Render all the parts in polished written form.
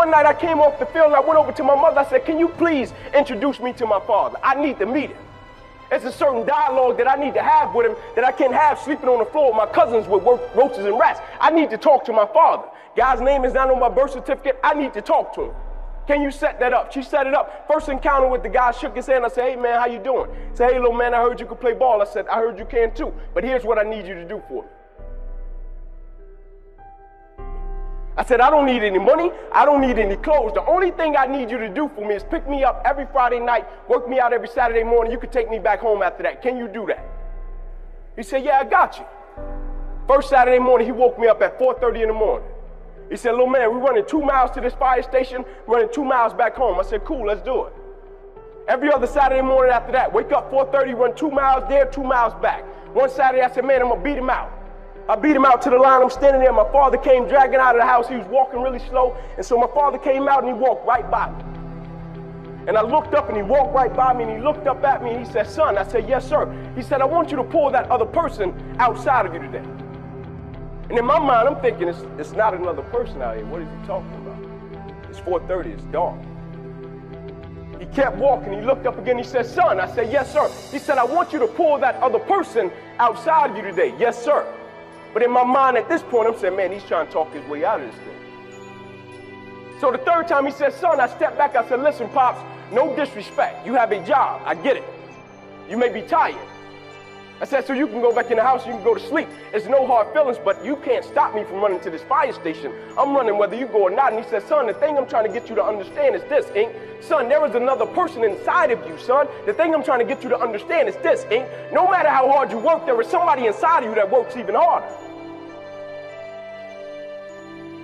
one night I came off the field and I went over to my mother. I said, can you please introduce me to my father? I need to meet him. It's a certain dialogue that I need to have with him that I can't have sleeping on the floor with my cousins with roaches and rats. I need to talk to my father. Guy's name is not on my birth certificate. I need to talk to him. Can you set that up? She set it up. First encounter with the guy, shook his hand. I said, hey, man, how you doing? He said, hey, little man, I heard you could play ball. I said, I heard you can too, but here's what I need you to do for me. I said, I don't need any money. I don't need any clothes. The only thing I need you to do for me is pick me up every Friday night, work me out every Saturday morning. You can take me back home after that. Can you do that? He said, yeah, I got you. First Saturday morning, he woke me up at 4:30 in the morning. He said, little man, we're running 2 miles to this fire station, running 2 miles back home. I said, cool, let's do it. Every other Saturday morning after that, wake up 4:30, run 2 miles there, 2 miles back. One Saturday, I said, man, I'm going to beat him out. I beat him out to the line. I'm standing there. My father came dragging out of the house. He was walking really slow. And so my father came out and he walked right by me. And I looked up and he walked right by me and he looked up at me and he said, son. I said, yes, sir. He said, I want you to pull that other person outside of you today. And in my mind, I'm thinking, it's not another person out here. What is he talking about? It's 4:30. It's dark. He kept walking. He looked up again. He said, son. I said, yes, sir. He said, I want you to pull that other person outside of you today. Yes, sir. But in my mind at this point, I'm saying, man, he's trying to talk his way out of this thing. So the third time he said, son, I stepped back. I said, listen, Pops, no disrespect. You have a job. I get it. You may be tired. I said, so you can go back in the house, you can go to sleep. It's no hard feelings, but you can't stop me from running to this fire station. I'm running whether you go or not. And he said, son, the thing I'm trying to get you to understand is this, Ink. Son, there is another person inside of you, son. The thing I'm trying to get you to understand is this, Ink. No matter how hard you work, there is somebody inside of you that works even harder.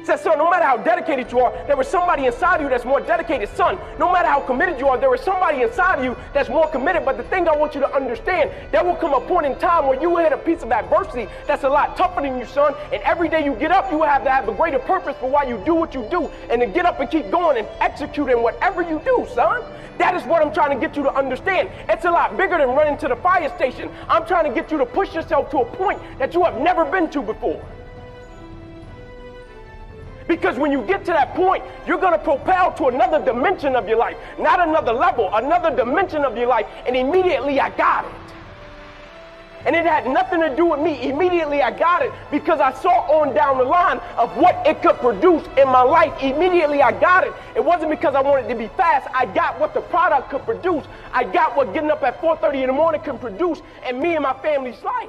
Said, son, no matter how dedicated you are, there is somebody inside of you that's more dedicated. Son, no matter how committed you are, there is somebody inside of you that's more committed. But the thing I want you to understand, there will come a point in time where you will hit a piece of adversity that's a lot tougher than you, son. And every day you get up, you will have to have a greater purpose for why you do what you do. And to get up and keep going and executing whatever you do, son. That is what I'm trying to get you to understand. It's a lot bigger than running to the fire station. I'm trying to get you to push yourself to a point that you have never been to before. Because when you get to that point, you're going to propel to another dimension of your life. Not another level, another dimension of your life. And immediately I got it. And it had nothing to do with me. Immediately I got it because I saw on down the line of what it could produce in my life. Immediately I got it. It wasn't because I wanted to be fast. I got what the product could produce. I got what getting up at 4:30 in the morning can produce in me and my family's life.